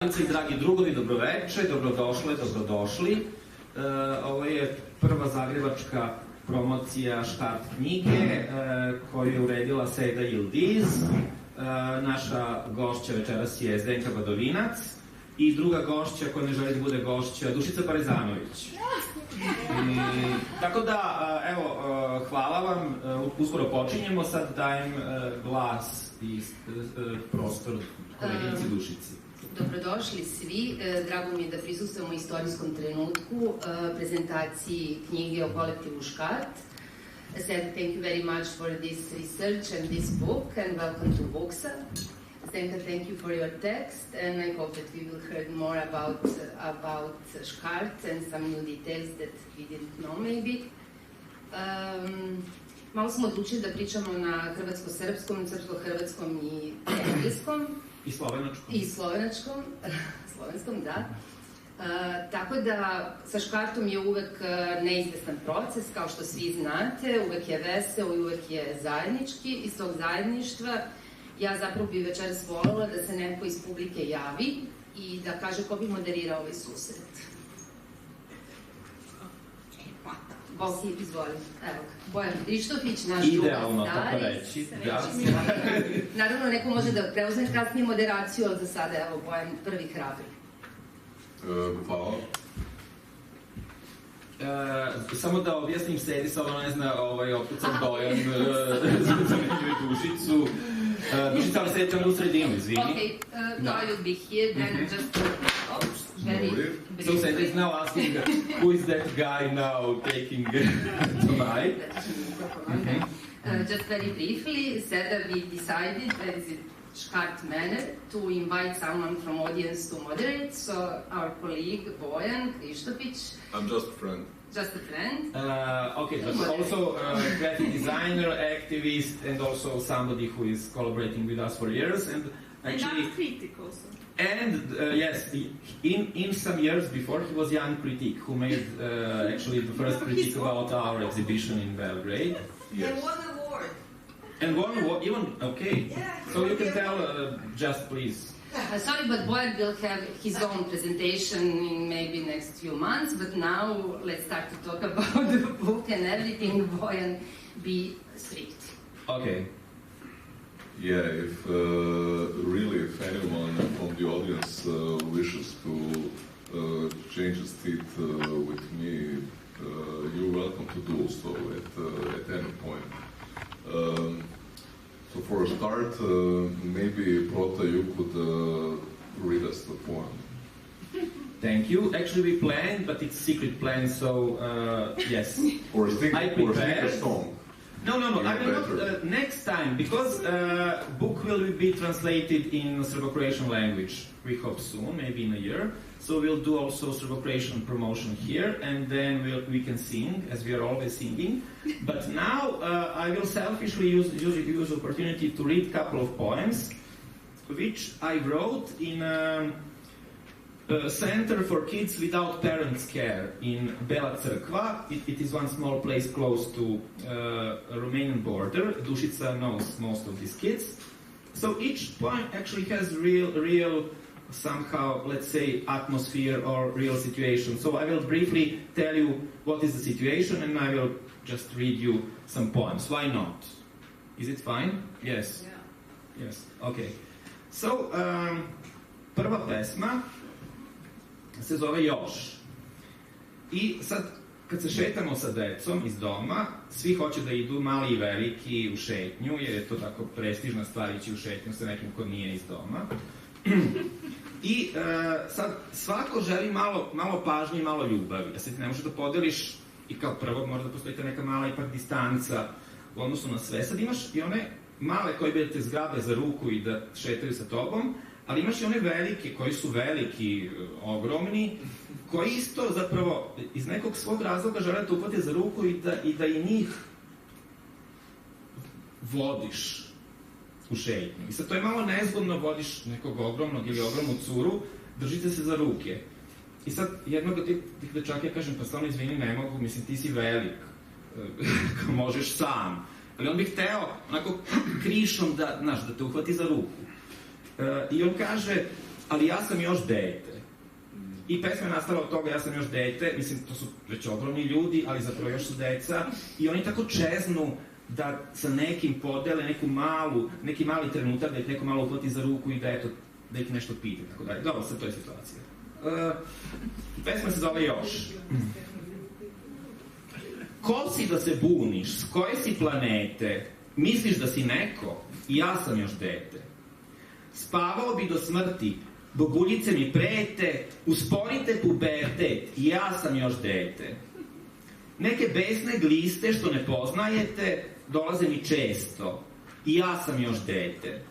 Dragi drugovi, dobroveče, dobrodošli. Ovo je prva zagrebačka promocija Škart knjige koju je uredila Seda Yildiz. Naša gošća večeras je Zdenka Badovinac i druga gošća koja ne želi da bude gošća, Dušica Parezanović. Tako da, evo, hvala vam, uskoro počinjemo, sad dajem glas i prostor koleginici Dušici. Dobrodošli svi, drago mi je da prisustujemo u istorijskom trenutku prezentaciji knjige o kolektivu Škart. I said thank you very much for this research and this book and welcome to Booksa. Zdenka, thank you for your text and I hope that we will hear more about Škart and some new details that we didn't know maybe. Malo smo odlučili da pričamo na hrvatsko-srpskom, srpsko-hrvatskom i engleskom. I slovenačkom. I slovenačkom, slovenskom, da. Tako da sa Škartom je uvek neizvestan proces, kao što svi znate, uvek je veseo i uvek je zajednički. Iz tog zajedništva ja zapravo bi večeras voljela da se neko iz publike javi i da kaže ko bi moderirao ovaj susret. Boki, izvoli. Evo ga. Bojan Krištofić, naš druga idealno, tako reći. Naravno, neko može da preuzme kasnije moderaciju, ali za sada, evo, Bojan prvi hrabri. Hvala. Samo da objasnim Sedi, sad ona ne zna otkud sam Bojan, zamenjuje Dušicu. Dušica, ali Sedi tamo u sredinu, izvini. Okay, no, I will be here, then just... So Sedi is now asking who is that guy now taking the mic? Just very briefly, Seda, we decided that is Škart manner to invite someone from audience to moderate, so our colleague Bojan Krištofić. I'm just a friend. Just a friend. Okay, but also a graphic designer, activist, and also somebody who is collaborating with us for years. And actually, and critic also. And yes, in some years before, he was young critic who made actually the first critique about our exhibition in Belgrade. Yes. And won an award. And one award, even, okay. Yeah, so you can tell, just please. Sorry, but Bojan will have his own presentation in maybe next few months, but now let's start to talk about the book and everything. Bojan, be strict. Okay. Yeah, if anyone from the audience wishes to change the seat with me, you're welcome to do so at any point. So for a start, maybe Prota, you could read us the poem. Thank you. Actually, we planned, but it's secret plan, so yes. Or sing a song. No, I will not next time, because book will be translated in Serbo-Croatian language, we hope soon, maybe in a year. So we'll do also Serbo-Croatian promotion here, and then we can sing, as we are always singing. But now I will selfishly use the opportunity to read a couple of poems, which I wrote in Center for Kids Without Parents Care in Bela Crkva. It is one small place close to a Romanian border. Dušica knows most of these kids. So each poem actually has real somehow, let's say, atmosphere or real situation. So I will briefly tell you what is the situation and I will just read you some poems. Why not? Is it fine? Yes. Yeah. Yes. Okay. So, prva pesma se zove Još. I sad, kad se šetamo sa decom iz doma, svi hoće da idu, mali i veliki, u šetnju, jer je to tako prestižna stvar ići u šetnju sa nekim ko nije iz doma. I sad, svako želi malo pažnje i malo ljubavi. A sad ti ne možeš da podeliš i kao prvo mora da postoji ta neka mala ipak distanca u odnosu na sve. Sad imaš i one male koji bi da te zgrabe za ruku i da šetaju sa tobom, ali imaš i one velike, koji su veliki, ogromni, koji isto zapravo iz nekog svog razloga žele da te uhvate za ruku i da i njih vodiš u šetnju. I sad to je malo nezgodno, vodiš nekog ogromnog ili ogromnu curu, držite se za ruke. I sad jednog od tih dečaka ja kažem, pa stvarno izvini, ne mogu, mislim ti si velik, možeš sam. Ali on bi hteo onako krišom da te uhvati za ruku. I on kaže, ali ja sam još dete. I pesma je nastala od toga, ja sam još dete, mislim, to su već ogromni ljudi, ali zapravo još su deca, i oni tako čeznu da sa nekim podele neki mali trenutak, da ih neko malo uhvati za ruku i da ih nešto pita, tako dalje. Dobro, sad to je situacija. Pesma se zove Još. Ko si da se buniš, s koje si planete, misliš da si neko, i ja sam još dete. Spavao bi do smrti, boguljice mi prete, usporite pubertet, i ja sam još dete. Neke besne gliste što ne poznajete, dolaze mi često, i ja sam još dete.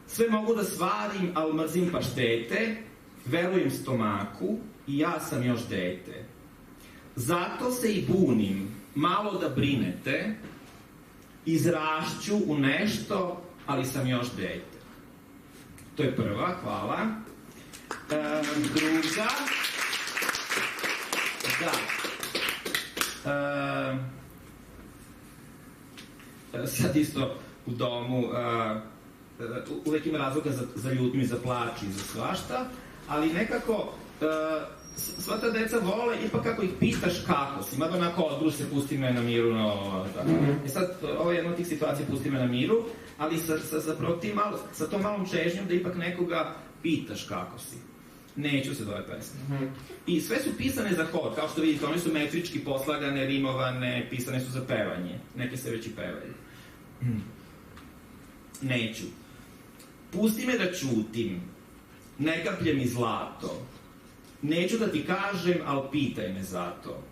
Sve mogu da svarim, al mrzim paštete, verujem stomaku, i ja sam još dete. Zato se i bunim, malo da brinete, izrašću u nešto, ali sam još dete. To je prva, hvala. Druga, sad isto u domu, uvek ima razloga za ljutnju i za plač i za svašta, ali nekako sva ta deca vole, ipak kako ih pitaš kako si, mada onako odbruse, pusti me na miru, I sad, ovo je jedna od tih situacija, pusti me na miru, ali sa tom malom čežnjom da ipak nekoga pitaš kako si. Neću se zove pesme. I sve su pisane za hod, kao što vidite, one su metrički poslagane, rimovane, pisane su za pevanje. Neke se već i pevaju. Neću. Pusti me da ćutim, ne kaplje mi zlato. Neću da ti kažem, al pitaj me zato.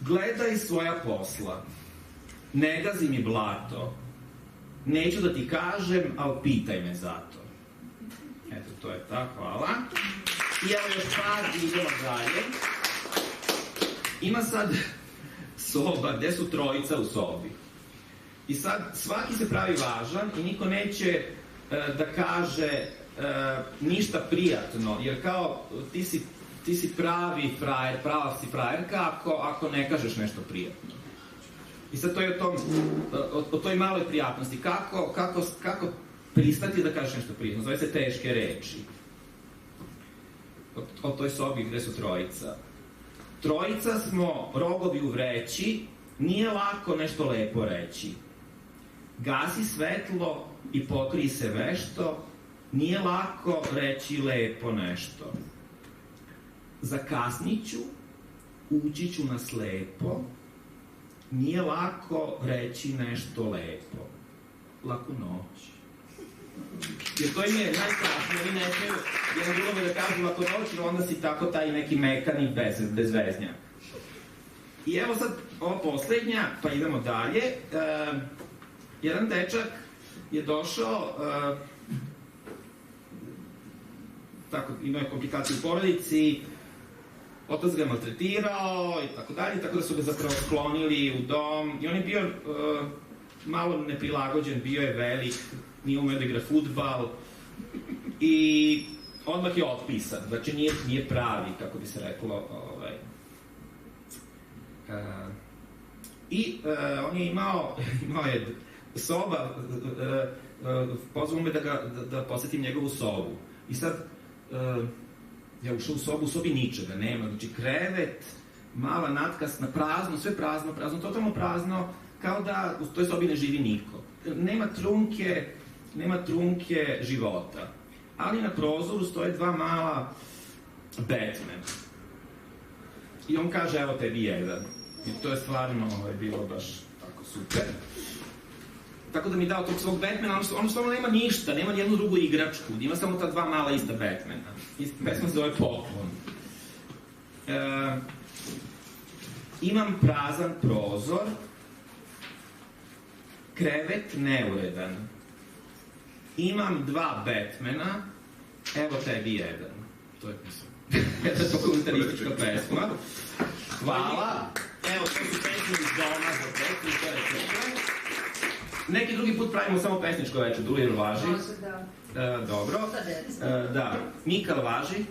Gledaj svoja posla, ne gazi mi blato. Neću da ti kažem, al pitaj me zato. Eto, to je ta, hvala. I evo još par, idemo dalje. Ima sad soba gde su trojica u sobi. I sad svaki se pravi važan i niko neće da kaže ništa prijatno, jer kao ti si pravi frajer, prava si frajerka ako ne kažeš nešto prijatno. I sad to je o toj maloj prijatnosti. Kako pristati da kažeš nešto prijatno? Zove se teške reči. O toj sobi gde su trojica. Trojica smo rogovi u vreći, nije lako nešto lepo reći. Gasi svetlo i pokrij se vešto, nije lako reći lepo nešto. Zakasniću, ući ću na slepo, nije lako reći nešto lepo. Laku noć. Jer to im je najstrašnije, oni ne smiju jedan drugome da kažu laku noć, jer onda si tako taj neki mekani bezveznjak. I evo sad ova poslednja, pa idemo dalje. Jedan dečak je došao, imao je komplikacije u porodici, otac ga je maltretirao i tako dalje, tako da su ga zapravo sklonili u dom i on je bio malo neprilagođen, bio je velik, nije umeo da igra fudbal i odmah je otpisan, znači nije pravi, kako bi se reklo. I on je imao je soba, pozvao me da posetim njegovu sobu. I sad, ja ušao u sobu, u sobi ničega nema, znači krevet, mala natkasna, prazno, sve prazno, totalno prazno, kao da u toj sobi ne živi niko. Nema trunke života. Ali na prozoru stoje dva mala Batmana. I on kaže, evo tebi jedan. I to je stvarno bilo baš tako super. Tako da mi dao tog svog Batmana, ono stvarno nema ništa, nema nijednu drugu igračku, ima samo ta dva mala ista Batmana. I pesma se zove Poklon. Imam prazan prozor, krevet neuredan. Imam dva Batmana, evo tebi jedan. To je pesma. To je dokumentaristička pesma. Hvala. Evo, to su pesme iz doma za pesmu, to je sve. Neki drugi put pravimo samo pesničko večer, drugi važi. Može, da. Dobro. Da. Mikal važi.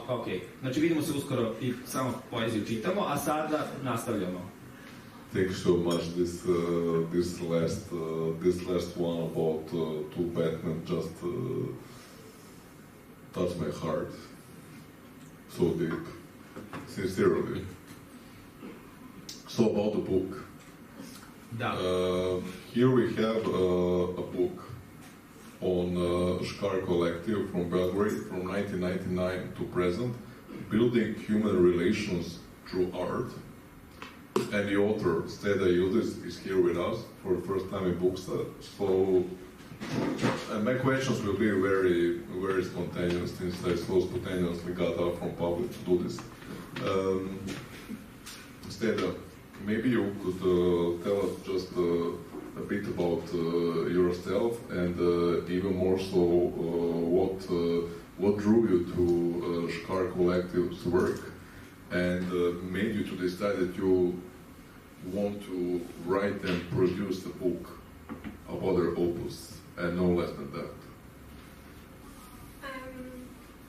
Ok. Znači vidimo se uskoro i samo poeziju čitamo, a sada nastavljamo. Thank you so much. This last one about two Batman just touched my heart so deep, sincerely. So about the book. Da. Here we have a book on Škart collective from Belgrade from 1999 to present, building human relations through art. And the author, Steda Yildiz, is here with us for the first time in Bookstad. So, and my questions will be very, very spontaneous, since I so spontaneously got up from public to do this. Steda, maybe you could tell us just a bit about yourself, and even more so, what drew you to Škart collective's work, and made you to decide that you want to write and produce a book of other opus, and no less than that.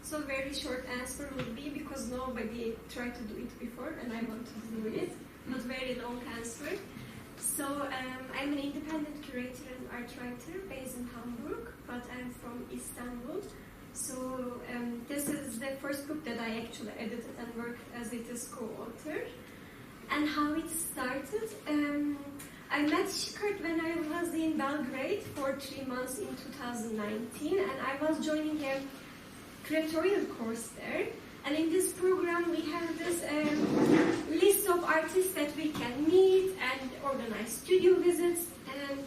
So very short answer would be because nobody tried to do it before, and I want to do it. Not very long answer. So I'm an independent curator and art writer based in Hamburg, but I'm from Istanbul. So this is the first book that I actually edited and worked as it is co-author. And how it started, I met Škart when I was in Belgrade for 3 months in 2019, and I was joining a curatorial course there. And in this program, we have this list of artists that we can meet and organize studio visits. And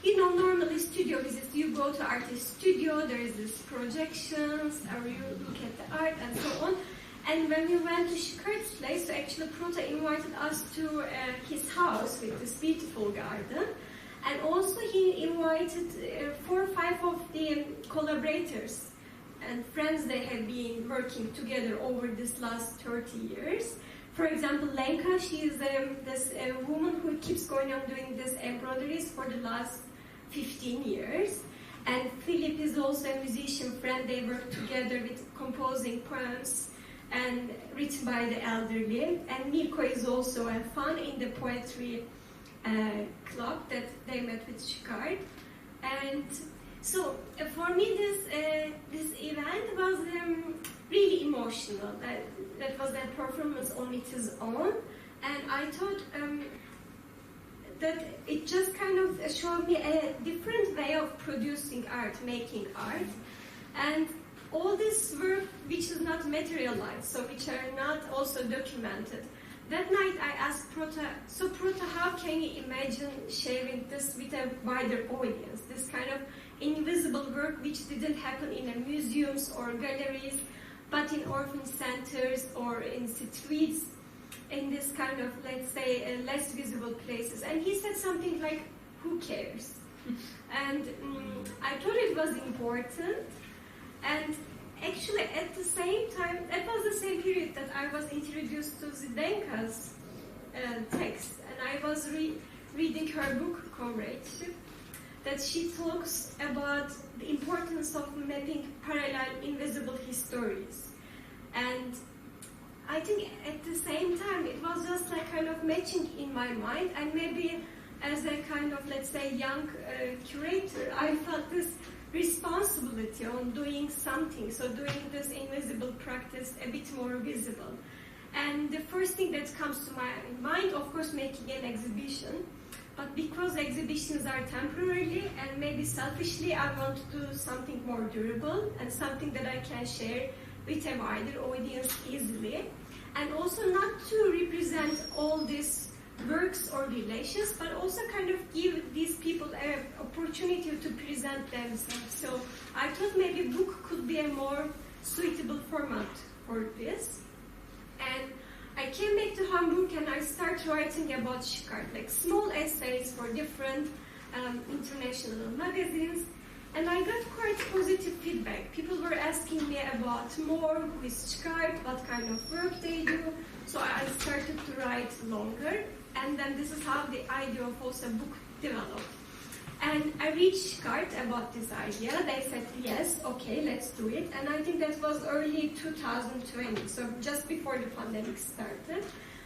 you know, normally studio visits, you go to artist studio, there is this projections, or you look at the art and so on. And when we went to Škart's place, so actually Prota invited us to his house with this beautiful garden. And also he invited 4 or 5 of the collaborators and friends they have been working together over this last 30 years. For example, Lenka, she is this woman who keeps going on doing this embroideries for the last 15 years. And Philip is also a musician friend. They work together with composing poems and written by the elderly. And Mirko is also a fan in the poetry club that they met with Škart. And so for me, this event was really emotional. That was a performance on its own, and I thought that it just kind of showed me a different way of producing art, making art, and all this work which is not materialized, so which are not also documented. That night I asked Prota, so Prota, how can you imagine sharing this with a wider audience, this kind of invisible work which didn't happen in museums or galleries, but in orphan centers or in streets, in this kind of, let's say, less visible places. And he said something like, who cares? And I thought it was important. And actually, at the same time, that was the same period that I was introduced to Zdenka's text. And I was reading her book, Comradeship, that she talks about the importance of mapping parallel, invisible histories. And I think at the same time, it was just like kind of matching in my mind, and maybe as a kind of, let's say, young curator, I felt this responsibility on doing something, so doing this invisible practice a bit more visible. And the first thing that comes to my mind, of course, making an exhibition. But because exhibitions are temporarily and maybe selfishly, I want to do something more durable and something that I can share with a wider audience easily. And also not to represent all these works or relations, but also kind of give these people an opportunity to present themselves. So I thought maybe book could be a more suitable format for this. And I came back to Hamburg and I started writing about Škart, like small essays for different international magazines. And I got quite positive feedback. People were asking me about more, who is Škart, what kind of work they do. So I started to write longer. And then this is how the idea of also a book developed. And I reached Škart about this idea. They said, yes, okay, let's do it. And I think that was early 2020, so just before the pandemic started.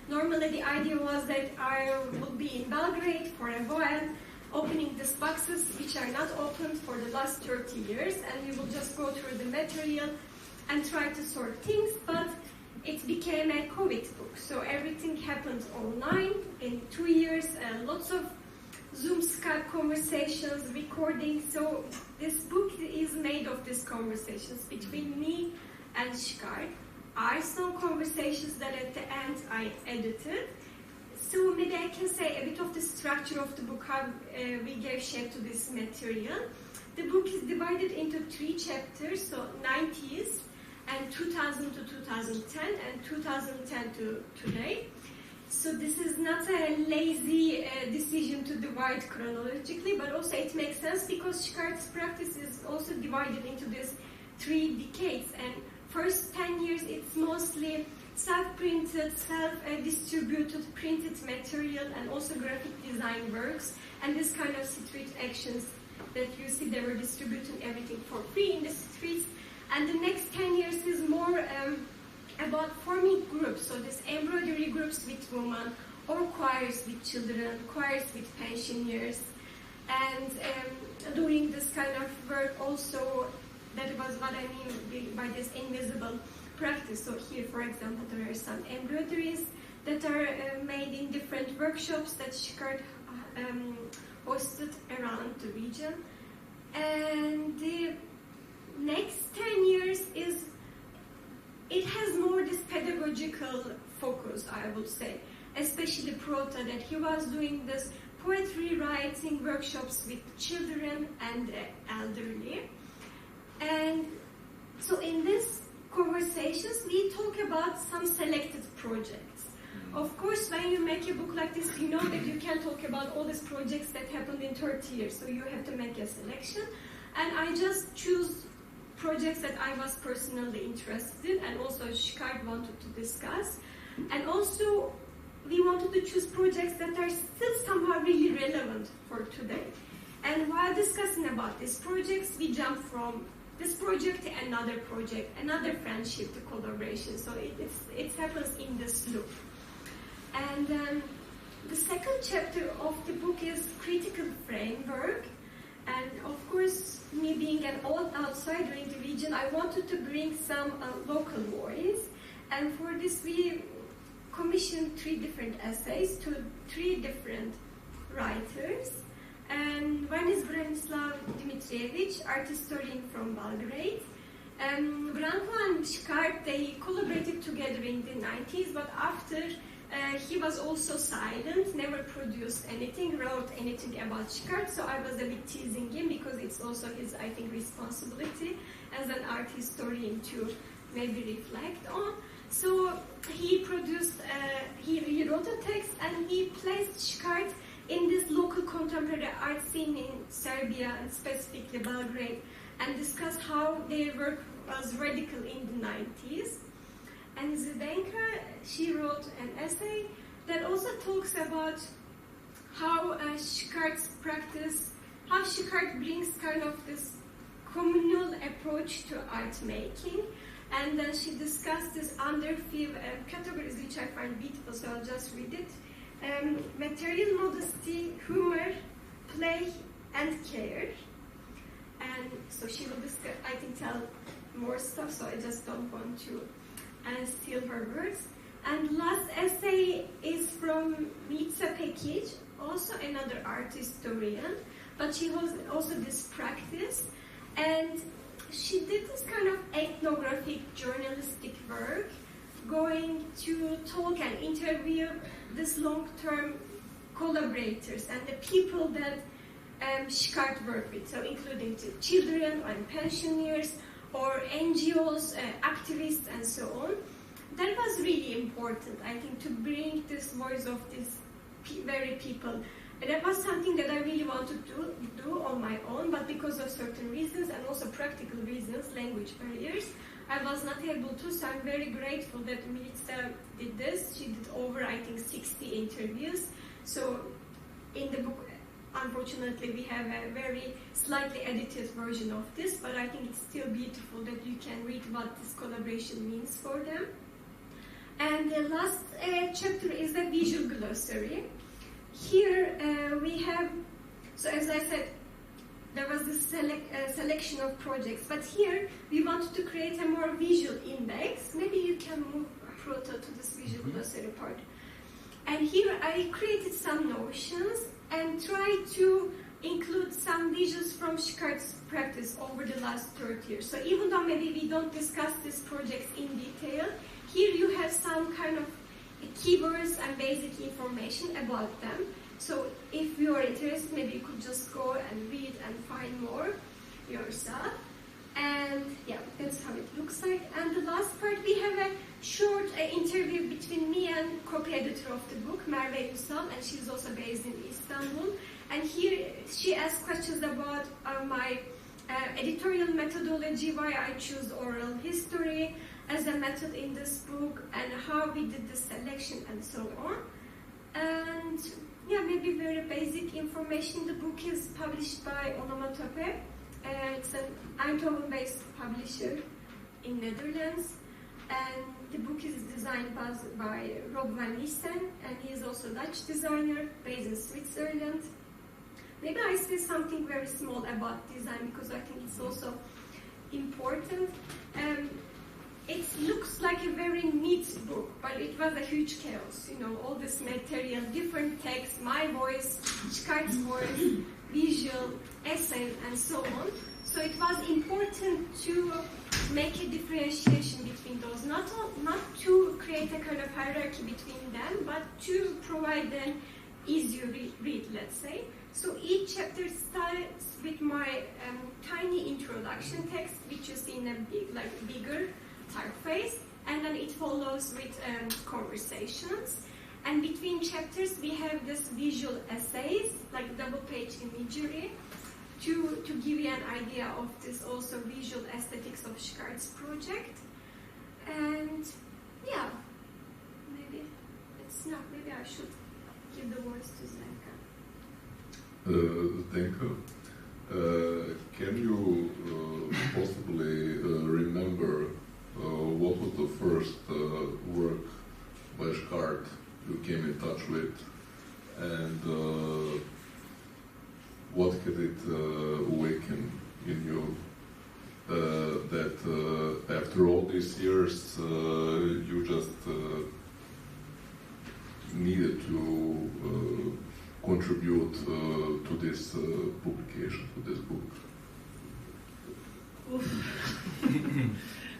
Normally the idea was that I would be in Belgrade for a while, opening these boxes which are not opened for the last 30 years, and we will just go through the material and try to sort things, but it became a COVID book. So everything happened online in 2 years, lots of Zoom, Skype conversations, recordings. So this book is made of these conversations between me and Škart. Are some conversations that at the end I edited. So maybe I can say a bit of the structure of the book, how we gave shape to this material. The book is divided into 3 chapters, so 90s, and 2000 to 2010, and 2010 to today. So this is not a lazy decision to divide chronologically, but also it makes sense because Škart's practice is also divided into these 3 decades. And first 10 years, it's mostly self-printed, self-distributed, printed material, and also graphic design works, and this kind of street actions that you see, they were distributing everything for free in the streets. And the next 10 years is more about forming groups, so this embroidery groups with women, or choirs with children, choirs with pensioners, and doing this kind of work also. That was what I mean by this invisible practice. So here, for example, there are some embroideries that are made in different workshops that Škart hosted around the region. And the next 10 years it has more this pedagogical focus, I would say, especially Prota, that he was doing this poetry writing workshops with children and elderly. And so in these conversations, we talk about some selected projects. Of course, when you make a book like this, you know that you can't talk about all these projects that happened in 30 years, so you have to make a selection. And I just choose projects that I was personally interested in, and also Škart wanted to discuss. And also, we wanted to choose projects that are still somehow really relevant for today. And while discussing about these projects, we jump from this project to another project, another friendship to collaboration. So it happens in this loop. And the second chapter of the book is critical framework. And of course, me being an old outsider in the region, I wanted to bring some local voice. And for this, we commissioned 3 different essays to 3 different writers. And one is Branislav Dimitrijević, art historian from Belgrade. Branko and Škart, they collaborated together in the 90s, but after he was also silent, never produced anything, wrote anything about Škart, so I was a bit teasing him because it's also his, I think, responsibility as an art historian to maybe reflect on. So he produced, he wrote a text and he placed Škart in this local contemporary art scene in Serbia and specifically Belgrade, and discussed how their work was radical in the 90s. And Zdenka, she wrote an essay that also talks about how Škart's practice, how Škart brings kind of this communal approach to art making. And then she discussed this under 5 categories, which I find beautiful, so I'll just read it. Material modesty, humor, play, and care. And so she will discuss, I can tell more stuff, so I just don't want to steal her words. And last essay is from Mitsa Pekic, also another art historian, but she has also this practice. And she did this kind of ethnographic journalistic work, going to talk and interview these long-term collaborators and the people that Škart worked with, so including the children and pensioners or NGOs, activists, and so on. That was really important, I think, to bring this voice of these very people. And that was something that I really wanted to do on my own, but because of certain reasons and also practical reasons, language barriers, I was not able to. So I'm very grateful that Milica did this. She did over, I think, 60 interviews. So in the book, unfortunately, we have a very slightly edited version of this, but I think it's still beautiful that you can read what this collaboration means for them. And the last chapter is a visual glossary. Here we have, so as I said, there was this selection of projects. But here we wanted to create a more visual index. Maybe you can move Proto to this visual glossary part. And here I created some notions and tried to include some visuals from Shkart's practice over the last 30 years. So even though maybe we don't discuss these projects in detail, here you have some kind of keywords and basic information about them. So if you are interested, maybe you could just go and read and find more yourself. And yeah, that's how it looks like. And the last part, we have a short interview between me and co-editor of the book, Merve Ünsal, and she's also based in Istanbul. And here she asked questions about my editorial methodology, why I choose oral history as a method in this book, and how we did the selection, and so on. And yeah, maybe very basic information. The book is published by Onomatope. It's an Eindhoven-based publisher in Netherlands. And the book is designed by Rob van Lissen, and he is also a Dutch designer based in Switzerland. Maybe I say something very small about design because I think it's also important. It looks like a very neat book, but it was a huge chaos. You know, all this material, different text, my voice, Shkart's voice, visual, essays, and so on. So it was important to make a differentiation between those, not to create a kind of hierarchy between them, but to provide an easier read, let's say. So each chapter starts with my tiny introduction text, which you see in a bigger typeface, and then it follows with conversations. And between chapters, we have this visual essays, like double-page imagery, to give you an idea of this also visual aesthetics of Shkart's project. And yeah, maybe it's not. Maybe I should give the words to Zdenka. Zdenka, can you possibly remember what was the first work by Škart you came in touch with, and what had it awakened in you that after all these years you just needed to contribute to this publication, to this book?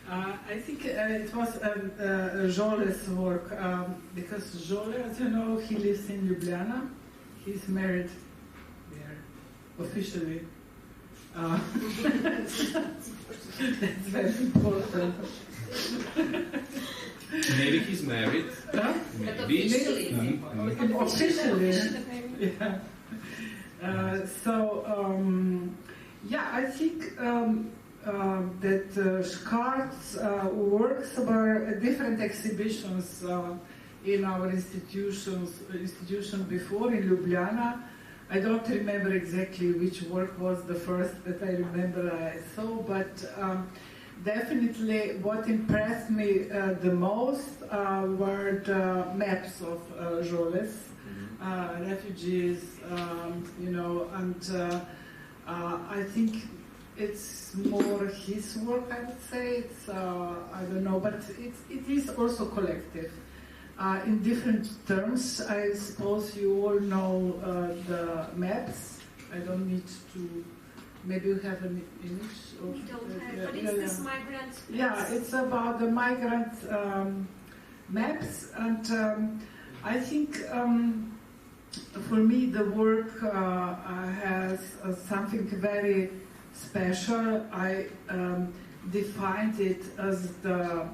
I think it was Jole's work, because Jole, as you know, he lives in Ljubljana. He's married there, officially. That's very important. Maybe he's married. Huh? Maybe. Officially. Yeah. Yeah, I think that Škart's works were different exhibitions in our institution before in Ljubljana. I don't remember exactly which work was the first that I remember I saw, but definitely what impressed me the most were the maps of Joles, refugees, and I think it's more his work, I would say. It's, I don't know, but it is also collective. In different terms, I suppose you all know the maps. I don't need to, maybe you have an image? We don't have, but it's this migrant maps. Yeah, it's about the migrant maps, and I think for me the work has something very special. I defined it as the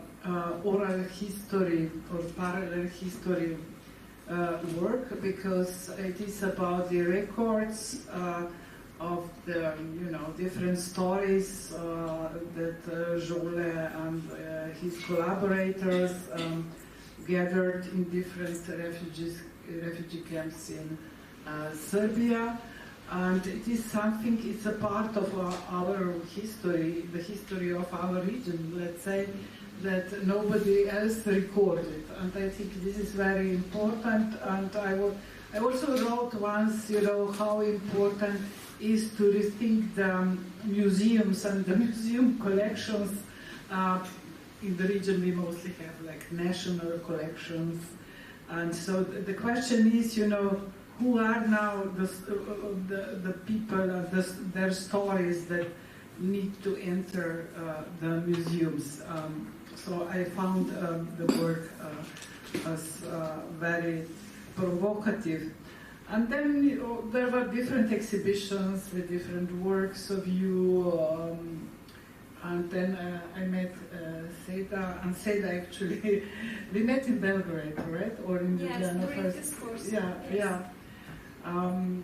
oral history or parallel history work, because it is about the records of the different stories that Jole and his collaborators gathered in different refugee camps in Serbia. And it is something, it's a part of our history, the history of our region, let's say, that nobody else recorded. And I think this is very important. And I also wrote once, how important is to rethink the museums and the museum collections. In the region we mostly have like national collections, and so the question is, you know, who are now the people and their stories that need to enter the museums. So I found the work as very provocative. And then, you know, there were different exhibitions with different works of you. And then I met Seda, and Seda actually, we met in Belgrade, right? Or in Ljubljana during first. this course. Yeah, yes. yeah. And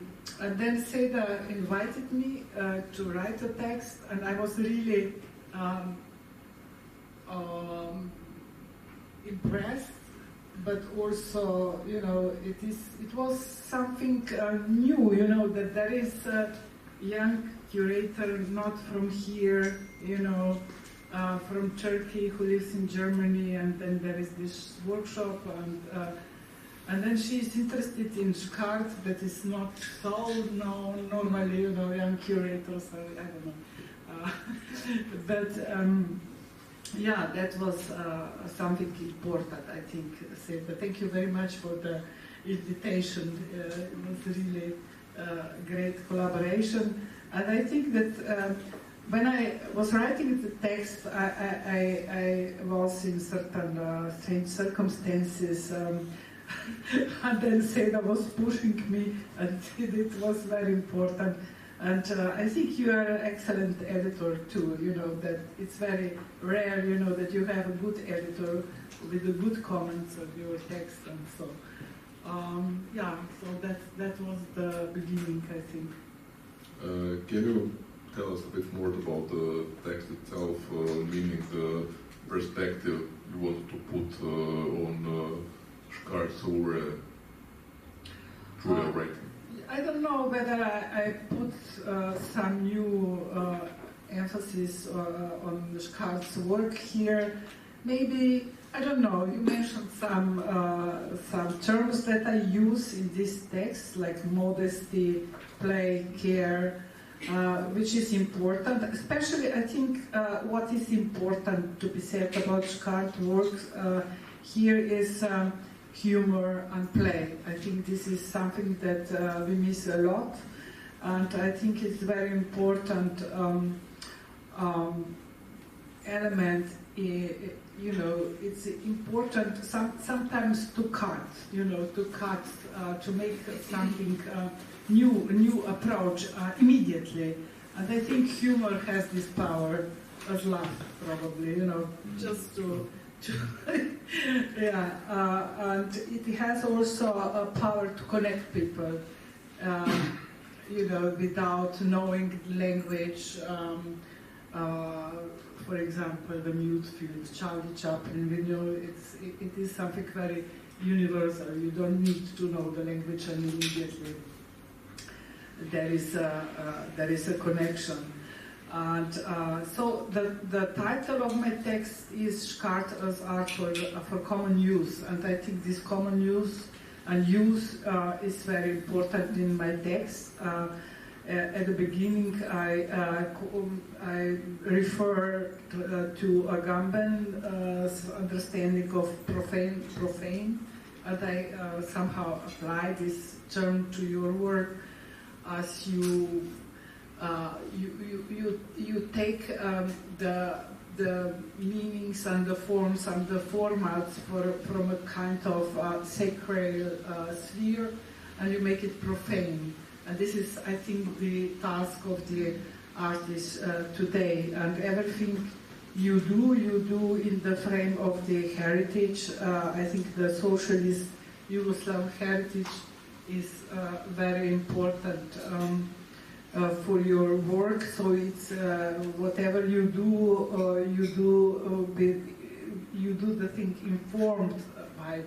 then Seda invited me to write a text, and I was really impressed, but also, you know, it was something new, you know, that there is a young curator not from here, you know, from Turkey, who lives in Germany, and then there is this workshop, and then she's interested in Škart, that is not so known normally, you know, young curators, I don't know. But yeah, that was something important, I think. But thank you very much for the invitation. It was really great collaboration. And I think that when I was writing the text, I was in certain strange circumstances. And then Seda was pushing me, and it was very important. And I think you are an excellent editor too, you know, that it's very rare, you know, that you have a good editor with the good comments on your text, and so, yeah, so that was the beginning, I think. Can you tell us a bit more about the text itself, meaning the perspective you wanted to put on Škart through your writing? I don't know whether I put some new emphasis on Škart's work here. Maybe, I don't know, you mentioned some terms that I use in this text, like modesty, play, care, which is important. Especially, I think, what is important to be said about Škart's work here is humor and play. I think this is something that we miss a lot, and I think it's very important element. You know, it's important sometimes to cut. You know, to make something new, a new approach immediately. And I think humor has this power as laugh, probably. You know, just to yeah, and it has also a power to connect people, you know, without knowing language. For example, the mute films, Charlie Chaplin, we know it is something very universal. You don't need to know the language, and immediately there is a connection. And so the title of my text is Škart as art for common use, and I think this common use and use is very important in my text. At the beginning, I refer to Agamben's understanding of profane, and I somehow apply this term to your work as you take the meanings and the forms and the formats from a kind of sacred sphere, and you make it profane. And this is, I think, the task of the artist today. And everything you do in the frame of the heritage. I think the socialist Yugoslav heritage is very important for your work. So it's whatever you do, you do the thing informed by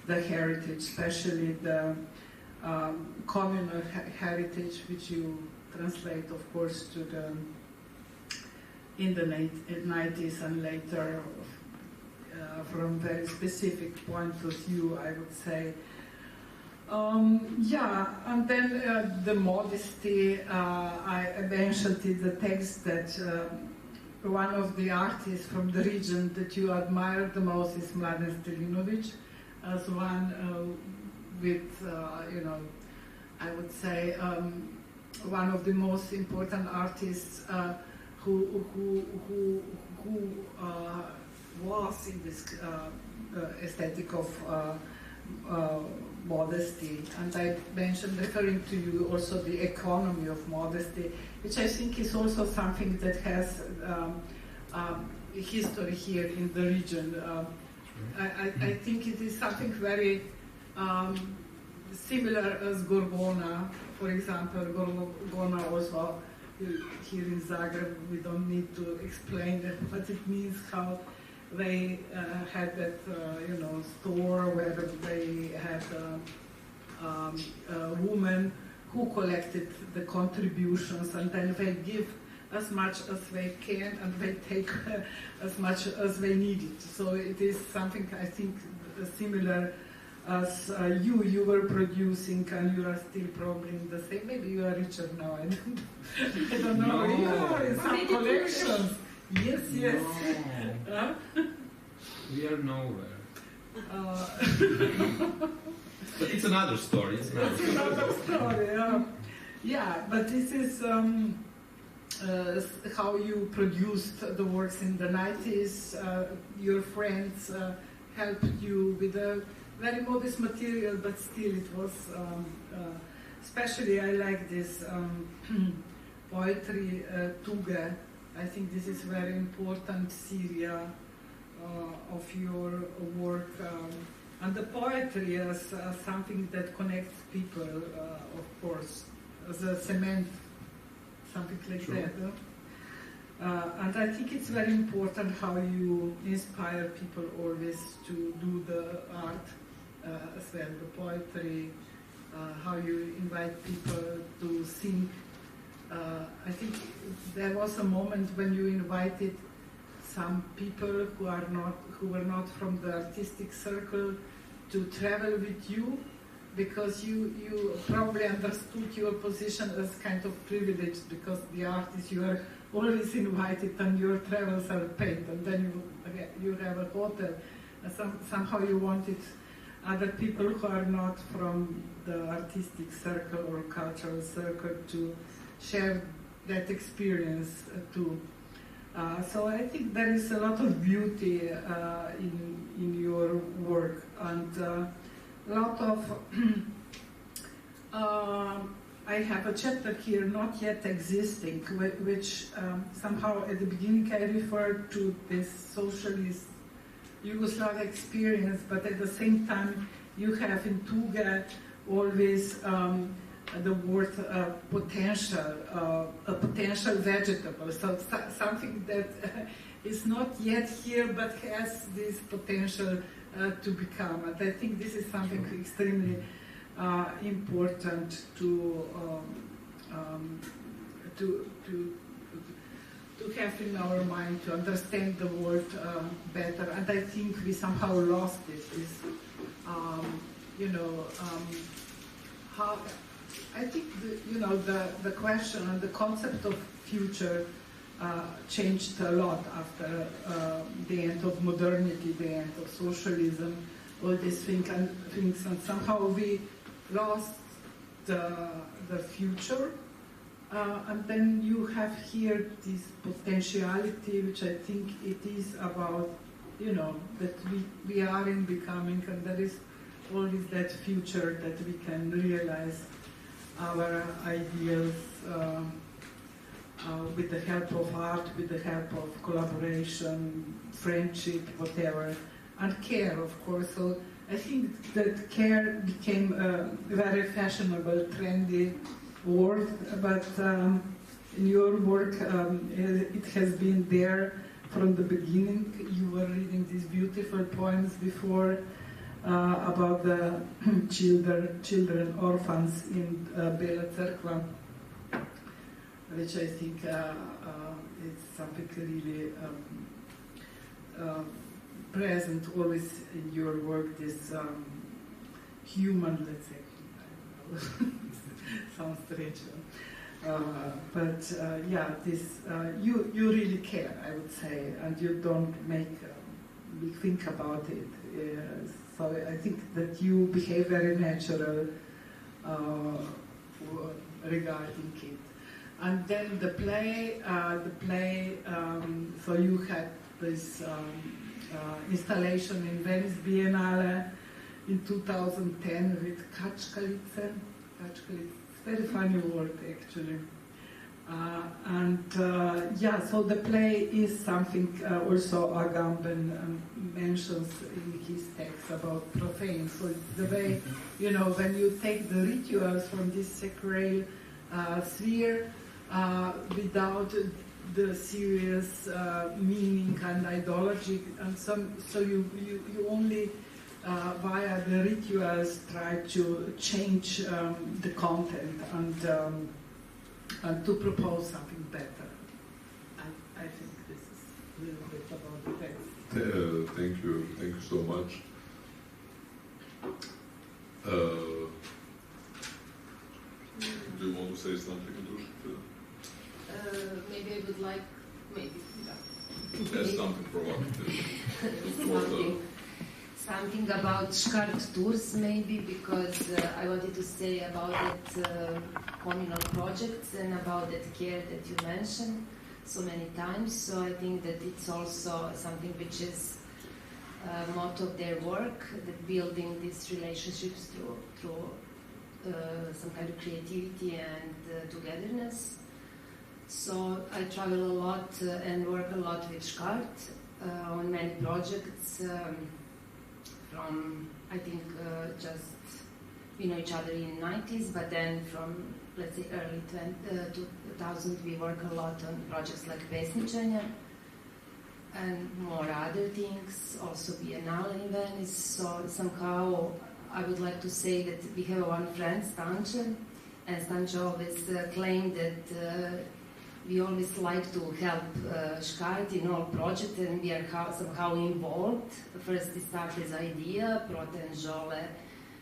the heritage, especially the communal heritage, which you translate, of course, to in the 90s and later from very specific point of view, I would say. Yeah, and then the modesty, I mentioned in the text that one of the artists from the region that you admire the most is Mladen Stilinovic, as one with, I would say, one of the most important artists who was in this aesthetic of modesty. And I mentioned, referring to you, also the economy of modesty, which I think is also something that has history here in the region. I think it is something very similar as Gorgona, for example. Gorgona also here in Zagreb, we don't need to explain what it means, how they had that, store where they had a woman who collected the contributions, and then they give as much as they can, and they take as much as they needed. So it is something, I think, similar as you were producing, and you are still probably in the same. Maybe you are richer now. I don't know. No. Yeah, some collections. Yes. No. We are nowhere. But it's another story. It's another story. Yeah, but this is how you produced the works in the 90s. Your friends helped you with a very modest material, but still it was, especially I like this poetry, Tuge. I think this is very important Syria of your work. And the poetry as something that connects people, of course, as a cement, something like Sure. that. And I think it's very important how you inspire people always to do the art as well, the poetry, how you invite people to sing. I think there was a moment when you invited some people who were not from the artistic circle to travel with you, because you probably understood your position as kind of privileged, because the artists, you are always invited and your travels are paid, and then you have a hotel. Somehow you wanted other people who are not from the artistic circle or cultural circle to share that experience too. So I think there is a lot of beauty in your work, and a lot of I have a chapter here not yet existing, which somehow at the beginning I referred to this socialist Yugoslav experience, but at the same time you have in Tuge always the word potential, a potential vegetable, so something that is not yet here but has this potential to become. And I think this is something extremely important to have in our mind, to understand the world better. And I think we somehow lost it. How I think the question and the concept of future changed a lot after the end of modernity, the end of socialism, all these things, and somehow we lost the future. And then you have here this potentiality, which I think it is about, that we are in becoming, and there is always that future that we can realize our ideals with the help of art, with the help of collaboration, friendship, whatever, and care, of course. So I think that care became a very fashionable, trendy word, but in your work it has been there from the beginning. You were reading these beautiful poems before about the children, orphans in Bela Crkva, which I think is something really present always in your work, this human, let's say, sounds strange. But yeah, this you really care, I would say, and you don't make a big thing about it. So I think that you behave very natural regarding it. And then the play. So you had this installation in Venice Biennale in 2010 with Kačkalice. Very funny word, actually. Yeah, so the play is something also Agamben mentions in his text about profane. So it's the way, when you take the rituals from this sacred sphere without the serious meaning and ideology, and so you only via the rituals try to change the content and to propose something better. I think this is a little bit about the text. Thank you so much. Do you want to say something, Druženje? Maybe I would like, There's something provocative. Something about Škart tours, maybe, because I wanted to say about that communal projects and about that care that you mentioned so many times. So I think that it's also something which is a motto of their work, that building these relationships through some kind of creativity and togetherness. So I travel a lot and work a lot with Škart on many projects. From, I think, just we know each other in the 90s, but then from, let's say, early 2000, we work a lot on projects like druženje and more other things, also Biennale in Venice. So somehow I would like to say that we have one friend, Stanče, and Stanče always claimed that we always like to help Škart in all projects, and we are somehow involved. First it started as idea, Prote and Jole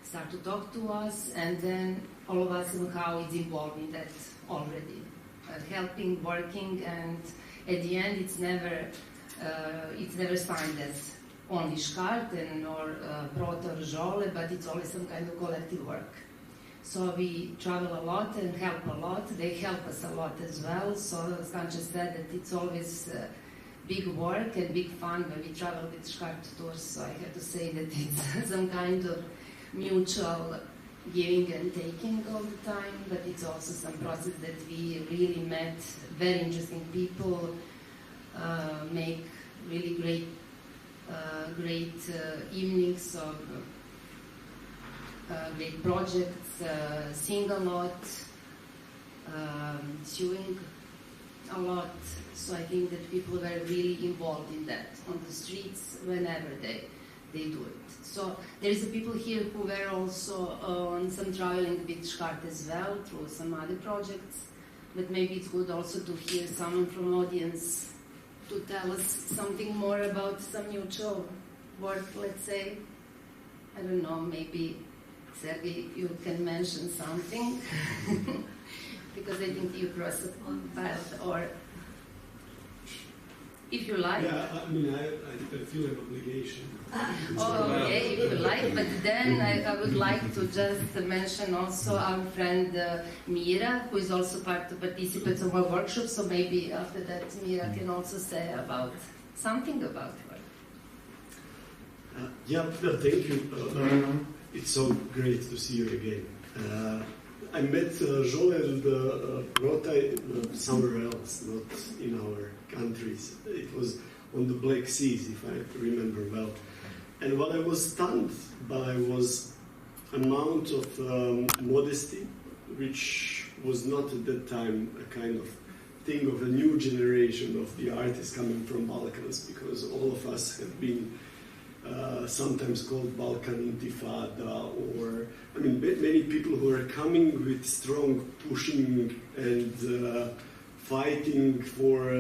start to talk to us, and then all of us somehow is involved in that already. Helping, working, and at the end it's never signed as only Škart or Prote or Jole, but it's always some kind of collective work. So we travel a lot and help a lot. They help us a lot as well. So Stanče said that it's always big work and big fun when we travel with Škart tours. So I have to say that it's some kind of mutual giving and taking all the time, but it's also some process that we really met very interesting people, make really great evenings of great projects, sing a lot, sewing a lot. So I think that people were really involved in that on the streets whenever they do it. So there is people here who were also on some traveling with Škart as well through some other projects. But maybe it's good also to hear someone from audience to tell us something more about some mutual work, let's say. I don't know, maybe Sergei, you can mention something because I think you crossed a path, or if you like. Yeah, I mean, I feel an obligation. Okay, if you like, but then I would like to just mention also our friend Mira, who is also participates of our workshop, so maybe after that Mira can also say something about her. Yeah, thank you. It's so great to see you again. I met Jole and Prote somewhere else, not in our countries. It was on the Black Seas, if I remember well. And what I was stunned by was amount of modesty, which was not at that time a kind of thing of a new generation of the artists coming from Balkans, because all of us have been sometimes called Balkan Intifada, or many people who are coming with strong pushing and fighting for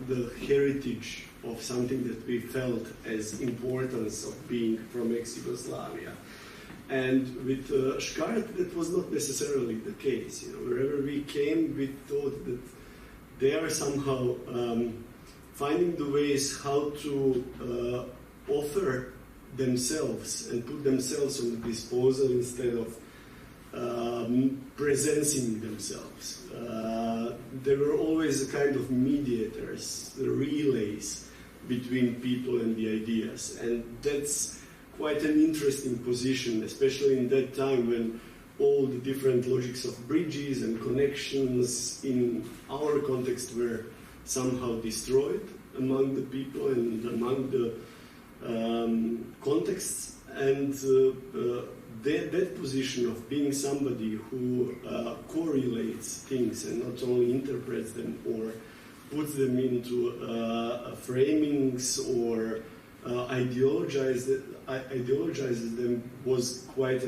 the heritage of something that we felt as importance of being from ex-Yugoslavia. And with Škart, that was not necessarily the case. Wherever we came, we thought that they are somehow finding the ways how to offer themselves and put themselves on disposal instead of presencing themselves. They were always a kind of mediators, the relays between people and the ideas. And that's quite an interesting position, especially in that time when all the different logics of bridges and connections in our context were somehow destroyed among the people and among the contexts. And that position of being somebody who correlates things and not only interprets them or puts them into framings or ideologizes them was quite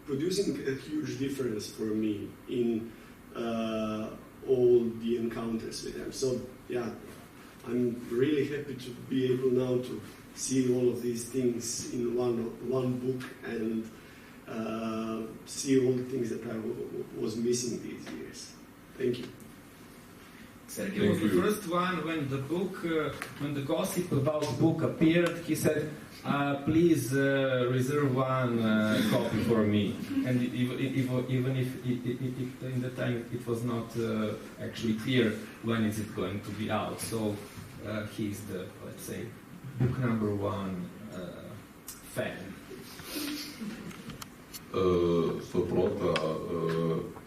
producing a huge difference for me in all the encounters with them. So yeah, I'm really happy to be able now to see all of these things in one book and see all the things that I was missing these years. Thank you. Sergei was the first one when the book, when the gossip about the book appeared. He said, "Please reserve one copy for me." And even if in the time it was not actually clear when is it going to be out, so he's the, let's say, book number one fan. So Prota,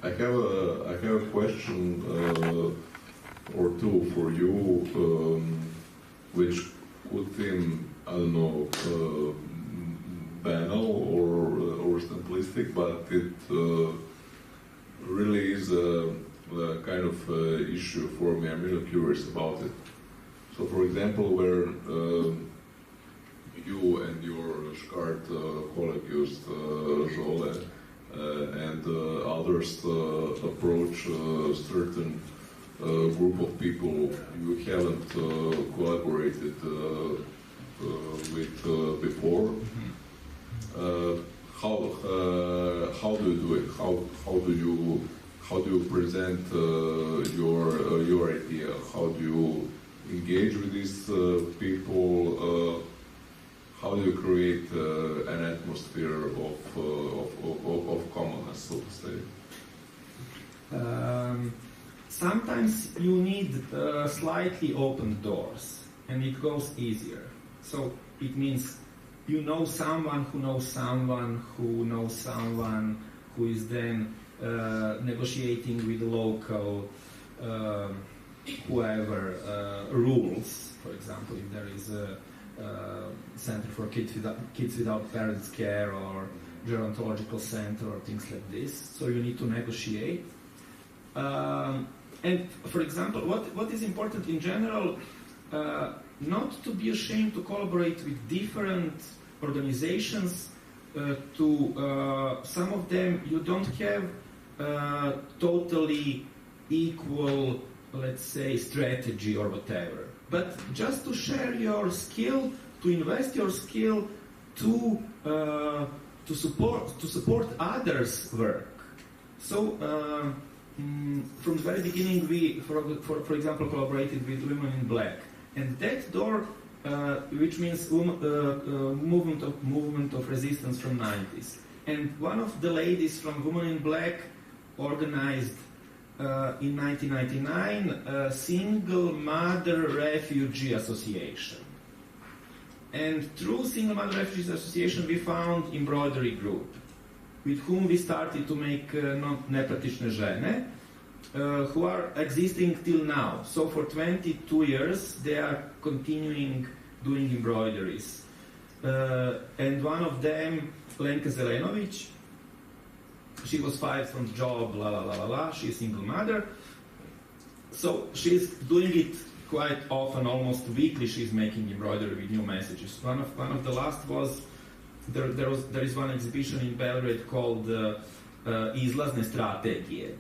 I have a question or two for you, which could seem, I don't know, banal or simplistic, but it really is a kind of issue for me. I'm really curious about it. So, for example, where you and your Škart colleagues, Žole, and others approach a certain group of people you haven't collaborated with before. How do you do it? How do you present your idea? How do you engage with these people? How do you create an atmosphere of commonness, so to say? Sometimes you need slightly open doors, and it goes easier. So it means you know someone who knows someone who knows someone who is then negotiating with the local whoever rules. For example, if there is a center for kids without parents' care or gerontological center or things like this, so you need to negotiate. And for example, what is important in general, not to be ashamed to collaborate with different organizations. To some of them you don't have totally equal, let's say, strategy or whatever, but just to share your skill, to invest your skill, to support others' work. So from the very beginning, we, for example, collaborated with Women in Black, and that door, which means movement of resistance from 90s. And one of the ladies from Women in Black organized in 1999 a Single Mother Refugee Association. And through Single Mother Refugees Association, we found embroidery group, with whom we started to make nepratичne žene, who are existing till now. So for 22 years, they are continuing doing embroideries. And one of them, Lenka Zelenović, she was fired from the job, she's a single mother. So she's doing it quite often, almost weekly, she's making embroidery with new messages. One of the last was, there is one exhibition in Belgrade called Izlazne strategije.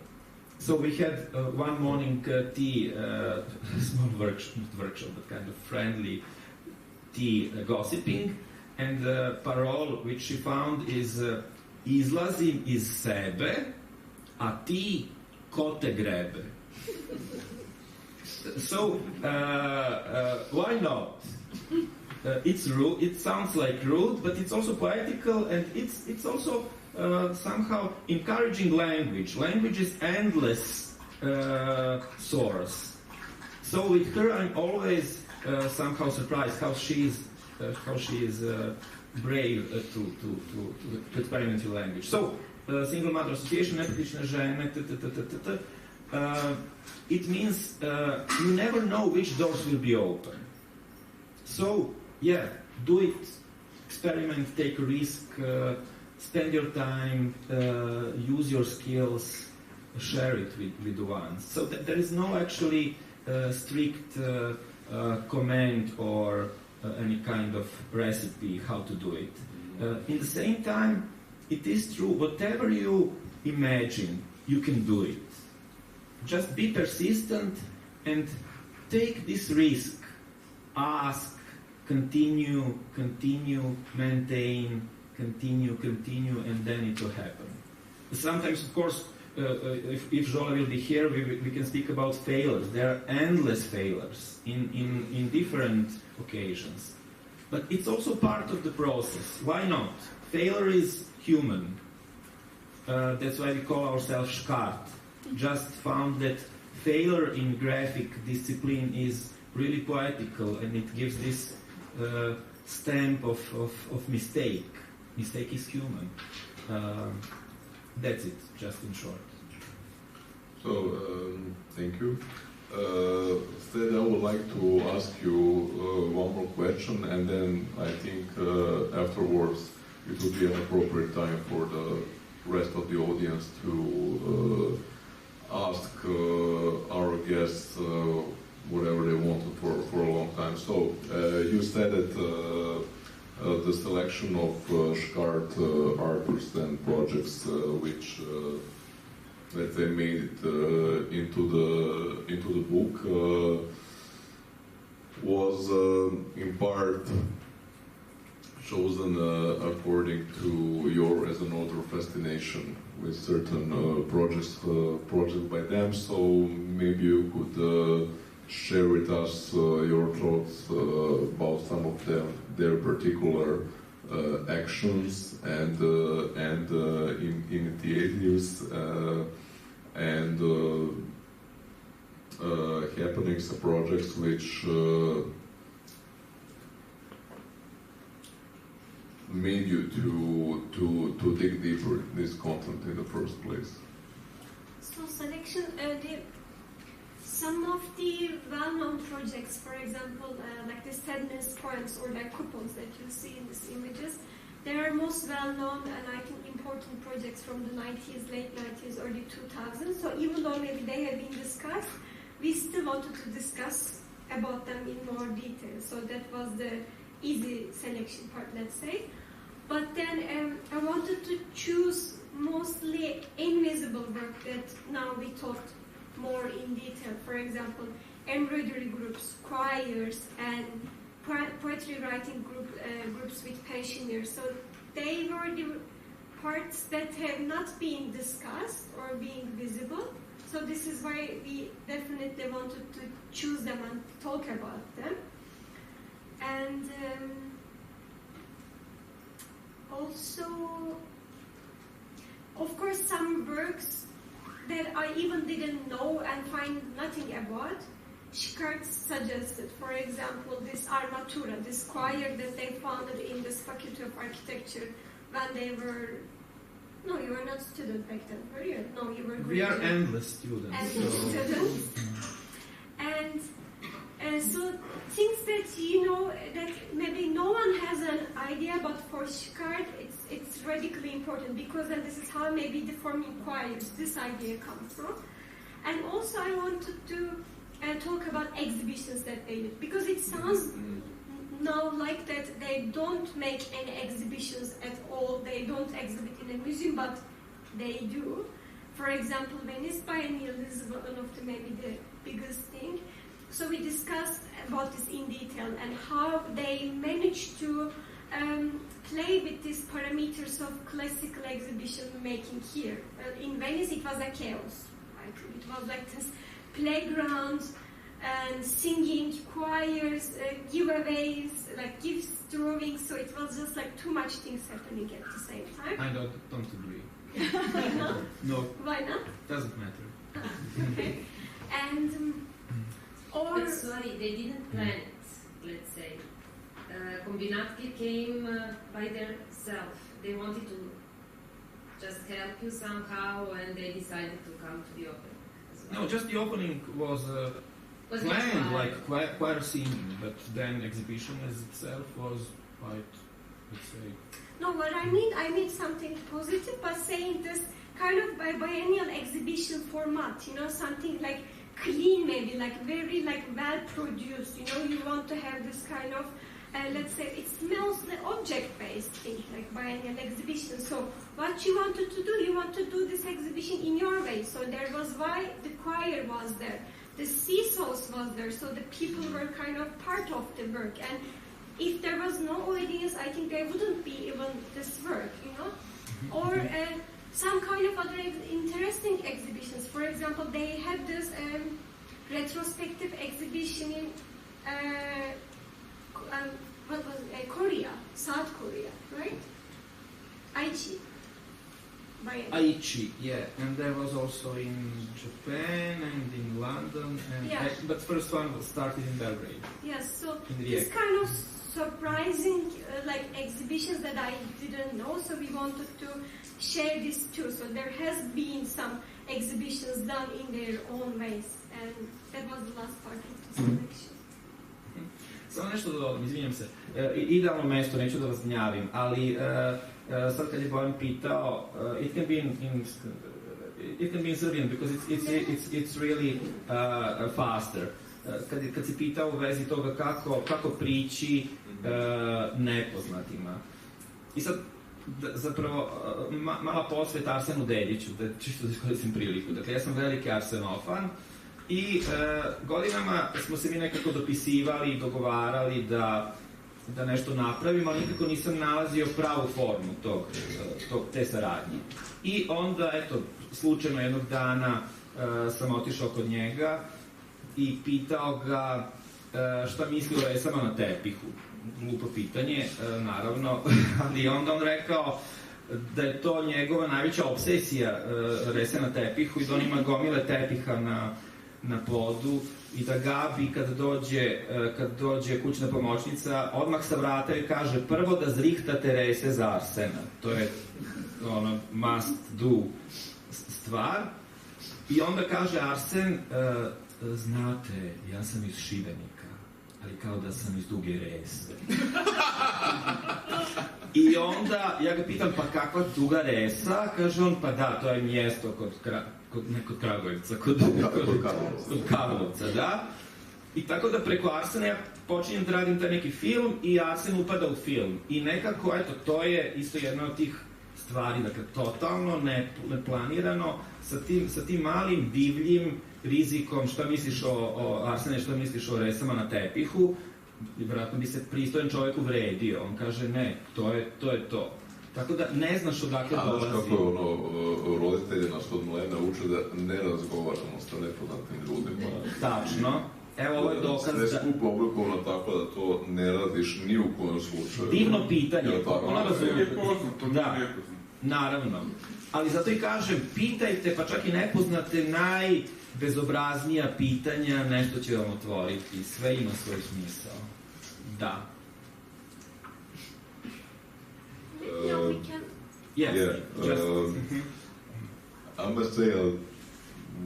So we had one morning tea, small workshop, but kind of friendly tea gossiping, and the parole which she found is izlazim iz sebe, a ti ko te grebe. So, why not? It's rude. It sounds like rude, but it's also poetical, and it's also somehow encouraging language. Language is endless source. So with her, I'm always somehow surprised how she is brave to experiment with language. So, single mother association, nepotične žene, it means you never know which doors will be open. So, yeah, do it, experiment, take a risk, spend your time, use your skills, share it with the ones. So there is no actually strict command or any kind of recipe how to do it. In the same time, it is true, whatever you imagine, you can do it. Just be persistent and take this risk. Ask, continue, maintain, continue, and then it will happen. Sometimes, of course, if Jola will be here, we can speak about failures. There are endless failures in different occasions. But it's also part of the process. Why not? Failure is human. That's why we call ourselves Škart. Just found that failure in graphic discipline is really poetical, and it gives this stamp of mistake. Mistake is human. That's it, just in short. So, thank you. Instead, I would like to ask you one more question, and then I think afterwards it would be an appropriate time for the rest of the audience to ask our guests whatever they wanted for a long time. So, you said that the selection of Škart artists and projects which let's say made it into the book was in part chosen according to your as an author fascination with certain projects by them. So maybe you could share with us your thoughts about some of their particular actions and initiatives and happenings, projects which made you to dig deeper in this content in the first place. So selection, some of the well-known projects, for example, like the sadness poems or like coupons that you see in these images, they are most well-known and I think important projects from the 90s, late 90s, early 2000s. So even though maybe they have been discussed, we still wanted to discuss about them in more detail. So that was the easy selection part, let's say. But then I wanted to choose mostly invisible work that now we talked more in detail. For example, embroidery groups, choirs, and poetry writing groups with pensioners. So they were the parts that have not been discussed or being visible. So this is why we definitely wanted to choose them and talk about them. And also, of course, some works that I even didn't know and find nothing about. Škart suggested, for example, this armatura, this choir that they founded in this Faculty of Architecture when they were... No, you were not student back then, were you? No, you were... We are endless students. Endless students. And so things that, you know, that maybe no one has an idea, but for Škart, it's radically important because then this is how maybe the forming choirs, this idea comes from. And also I wanted to talk about exhibitions that they did, because it sounds now like that they don't make any exhibitions at all, they don't exhibit in a museum, but they do. For example, Venice Biennial is one of the maybe the biggest thing. So we discussed about this in detail and how they managed to play with these parameters of classical exhibition making here. In Venice, it was a chaos. Right? It was like this playground and singing, choirs, giveaways, like gifts, drawings. So it was just like too much things happening at the same time. I don't agree. No? No, Why not? doesn't matter. Okay. And But sorry, they didn't plan it, let's say. Kombinatki came by themselves. They wanted to just help you somehow, and they decided to come to the opening. No, just the opening was planned, like choir singing, but then exhibition as itself was quite, let's say. no, what I mean something positive by saying this kind of biennial exhibition format, you know, something like clean, maybe like very like well produced. You know, you want to have this kind of let's say it's mostly object-based thing, like biennial exhibition. So what you wanted to do, you want to do this exhibition in your way. So there was why the choir was there, the seesaws was there, so the people were kind of part of the work. And if there was no audience, I think there wouldn't be even this work, you know. Or some kind of other interesting exhibitions. For example, they had this retrospective exhibition in what was it? Korea, South Korea, right? Aichi. Aichi, yeah, and there was also in Japan and in London, and Yeah. but first one was started in Belgrade. Yes, so In the this Rijeka. kind of surprising like exhibitions that I didn't know, so we wanted to share this too. So there has been some exhibitions done in their own ways, and that was the last part of the selection. Samo nešto da dodam, izvinjam se. Idealno mesto, neću da vas gnjavim, ali sad kad je Bojan pitao, it can be in Serbian because it's really faster. Kad si pitao u vezi toga kako prići nepoznatima. I sad, zapravo, mala posveta Arsenu Dediću, da čisto da iskoristim priliku. Dakle, ja sam veliki Arsenofan i godinama smo se mi nekako dopisivali i dogovarali da nešto napravimo, ali nikako nisam nalazio pravu formu te saradnje. I onda, eto, slučajno jednog dana sam otišao kod njega i pitao ga šta misli o resama na tepihu. Glupo pitanje, naravno, ali onda on rekao da je to njegova najveća obsesija, rese na tepihu, i da on ima gomile tepiha na podu i da Gabi kad dođe kućna pomoćnica odmah sa vrata i kaže prvo da zrihtate rese za Arsena. To je ono must do stvar. I onda kaže Arsen, znate, ja sam iz Šibenika, ali kao da sam iz Duge Rese. I onda ja ga pitam, pa kakva Duga Resa? Kaže on, pa da, to je mjesto kod Kragujevca, kod Karlovca, da. I tako da preko Arsena ja počinjem da radim taj neki film i Arsen upada u film. I nekako, eto, to je isto jedna od tih stvari, dakle, totalno neplanirano, sa tim malim, divljim rizikom, šta misliš o Arsene, šta misliš o resama na tepihu, vjerojatno bi se pristojan čovjek uvredio. On kaže, ne, to je to. Tako da ne znaš odakle dolazi. Znaš kako je roditelji nas od mlena uče da ne razgovaramo sa nepoznatim ljudima. Tačno. Evo, ovo je dokaz da... Sve skupo oblikovano tako da to ne radiš ni u kojem slučaju. Divno pitanje, ona razumije. Je poznato, Da, nije nepoznato. naravno. Ali zato i kažem, pitajte, pa čak i nepoznate najbezobraznija pitanja, nešto će vam otvoriti. Sve ima svoj smisao. Da. Yeah, we can. Yes, just... I must say I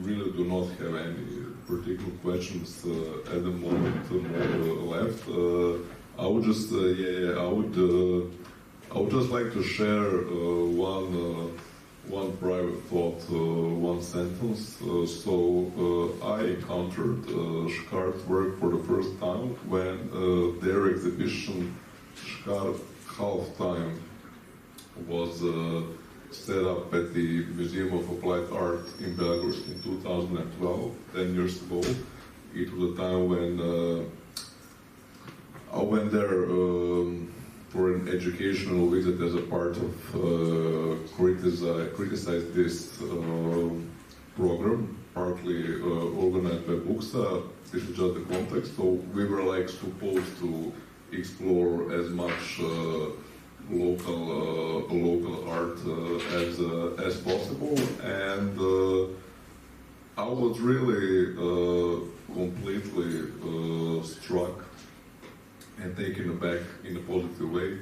really do not have any particular questions at the moment left. I would just, I would just like to share one private thought, one sentence. I encountered Škart work for the first time when their exhibition Škart Halftime was set up at the Museum of Applied Art in Belgrade in 2012, 10 years ago. It was a time when I went there for an educational visit as a part of criticize this program, partly organized by Buksa. This is just the context. So we were like supposed to explore as much local art as possible, and I was really completely struck and taken aback in a positive way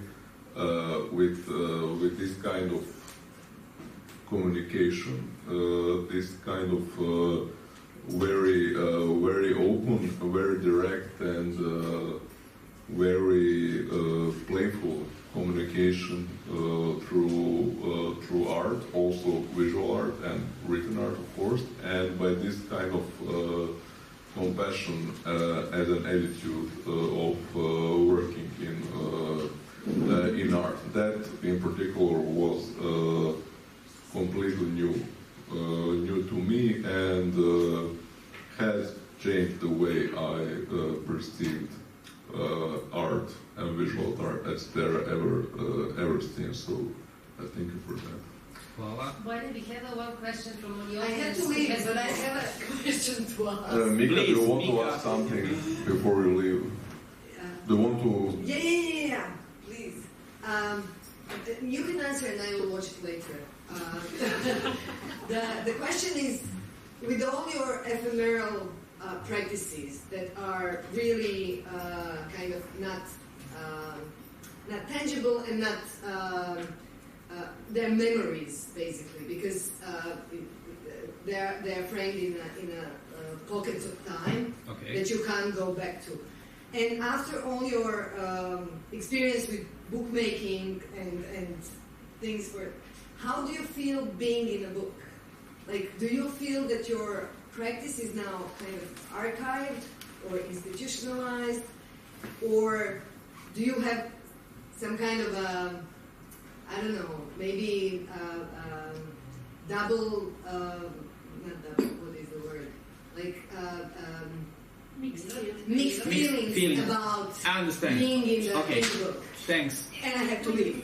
with this kind of communication, this kind of very open, very direct, and very playful communication through art, also visual art and written art, of course, and by this kind of compassion as an attitude of working in art. That, in particular, was completely new to me, and has changed the way I perceived art and visual art as there ever seen. So I thank you for that. Hvala. Why did we have one question from the I audience? had to leave, but I have a question to ask. Mika, do you want to Mika. ask something before you leave? Do you want to? Yeah, please. You can answer and I will watch it later. The question is, with all your ephemeral practices that are really kind of not tangible and not they're memories basically, because they're framed in a pockets of time that you can't go back to. And after all your experience with bookmaking and things, how do you feel being in a book? Like, do you feel that your practice is now kind of archived or institutionalized, or do you have some kind of I don't know, maybe double, not double, what is the word? Like mixed feelings about I understand. being in the book. Thanks. And I have to leave.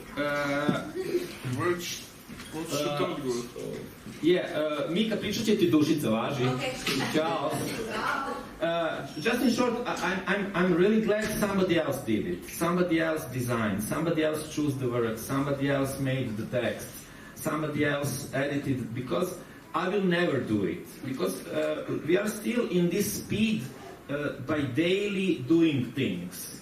Mika, pričat će ti dušica, važi. Okay. Ciao. Just in short, I'm really glad somebody else did it. Somebody else designed, somebody else chose the words, somebody else made the text, somebody else edited, because I will never do it. Because we are still in this speed by daily doing things.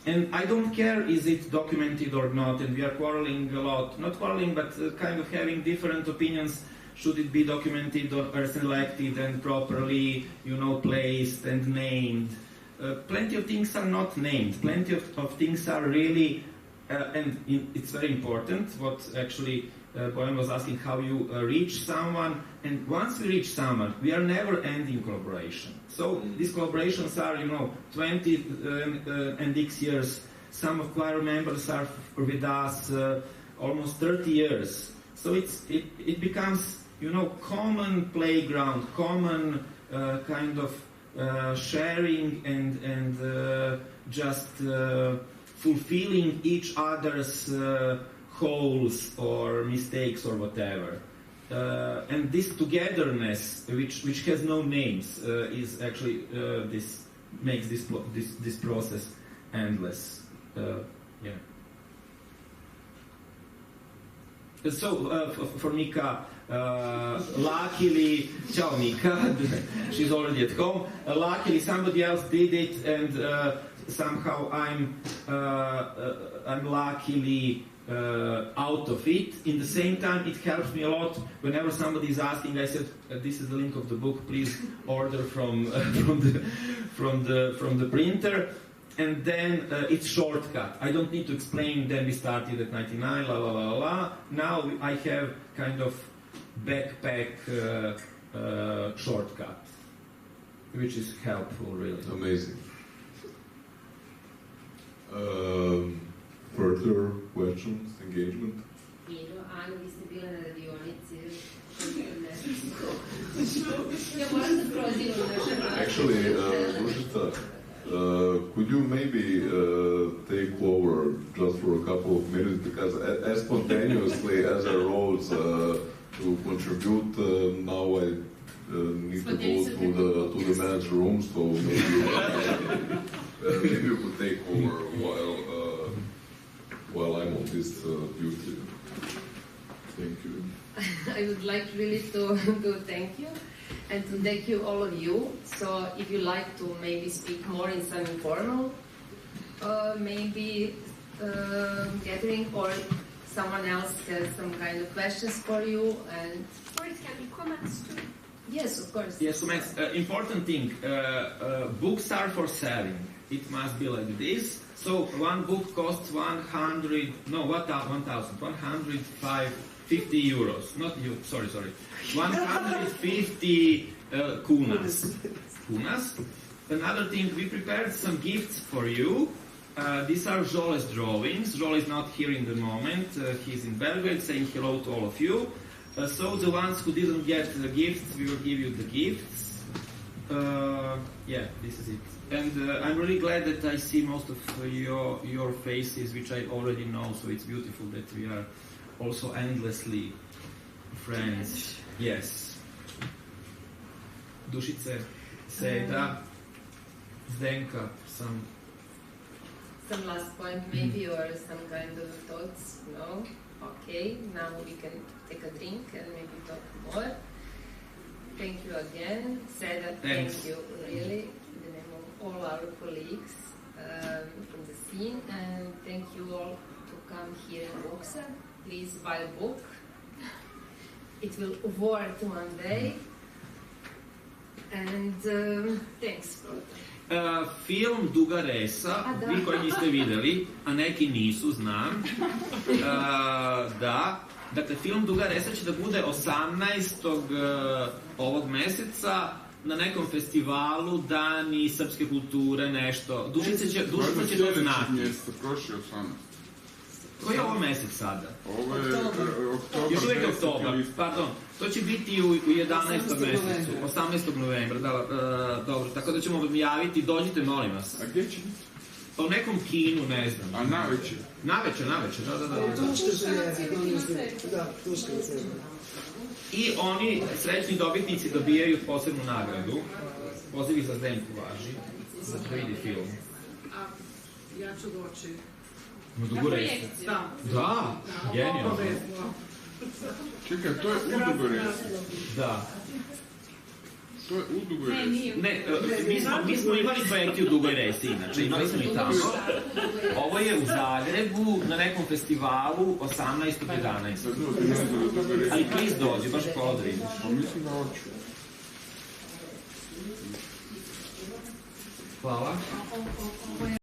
And I don't care is it documented or not, and we are quarreling a lot. Not quarreling, but kind of having different opinions. Should it be documented or selected and properly, placed and named? Plenty of things are not named. Plenty of things are really, it's very important what actually Bojan was asking, how you reach someone. And once we reach someone, we are never ending collaboration. So these collaborations are, 20 and X years. Some of choir members are with us almost 30 years. So it becomes, common playground, common kind of sharing and just fulfilling each other's holes or mistakes or whatever. And this togetherness, which has no names, is actually this makes this process endless. So for Mika, luckily, ciao Mika, she's already at home. Luckily, somebody else did it, and somehow I'm luckily out of it. In the same time, it helps me a lot. Whenever somebody is asking, I said, "This is the link of the book. Please order from the printer." And then it's shortcut. I don't need to explain. Then we started at 99. La la la la. Now I have kind of backpack shortcut, which is helpful, really. Amazing. Further questions, engagement? Ana, vi ste bile na radionici. Ja moram da prozivam naše Actually, Dušica, Could you maybe take over just for a couple of minutes, because as spontaneously as I wrote to contribute, now I need to go to the men's room, so maybe you could take over while I'm on this duty. Thank you. I would like really to thank you and to thank you, all of you. So if you like to maybe speak more in some informal, maybe gathering, or someone else has some kind of questions for you, and or it can be comments too. Yes, of course. Yes, comments. Important thing, books are for selling. It must be like this. So one book costs 150 euros. Not you, sorry. 150 kunas. Another thing, we prepared some gifts for you. These are Jole's drawings. Jole is not here in the moment. He's in Belgrade saying hello to all of you. So the ones who didn't get the gifts, we will give you the gifts. Yeah, this is it. And I'm really glad that I see most of your faces, which I already know, so it's beautiful that we are also endlessly friends. Yes. Dušice, Seda, Zdenka, some last point maybe, or some kind of thoughts? No? Okay, now we can take a drink and maybe talk more. Thank you again. Seda, thank you really in the name of all our colleagues from the scene, and thank you all to come here in Boxa. Please buy a book. It will work one day. And thanks. Film Duga Resa, vi koji niste videli, a neki nisu, znam. Da, dakle, film Duga Resa će da bude 18. Ovog meseca na nekom festivalu Dani srpske kulture, nešto. Dušica će to znati. Prošli 18. Koji je ovo mesec sada? Ovo je oktobar. Još uvijek oktobar, pardon. To će biti u 11. mesecu, 18. novembra, dobro, tako da ćemo vam javiti, dođite, molim vas. A gdje će biti? Pa u nekom kinu, ne znam. A naveče? Naveče, da. I oni, srećni dobitnici, dobijaju posebnu nagradu. Poziv za Zdenku važi, za da vidi film. A ja ću doći. Na Dugu Resu. Da, genijalno. Čekaj, to je u Dugoj Resi. Da. To je u Dugoj Resi. Ne, mi smo imali projekti u Dugoj Resi, inače, imali smo i tamo. Ovo je u Zagrebu, na nekom festivalu, 18.11. Ali please dođi, baš pola da vidiš. Pa mislim da hoću. Hvala. Ovo je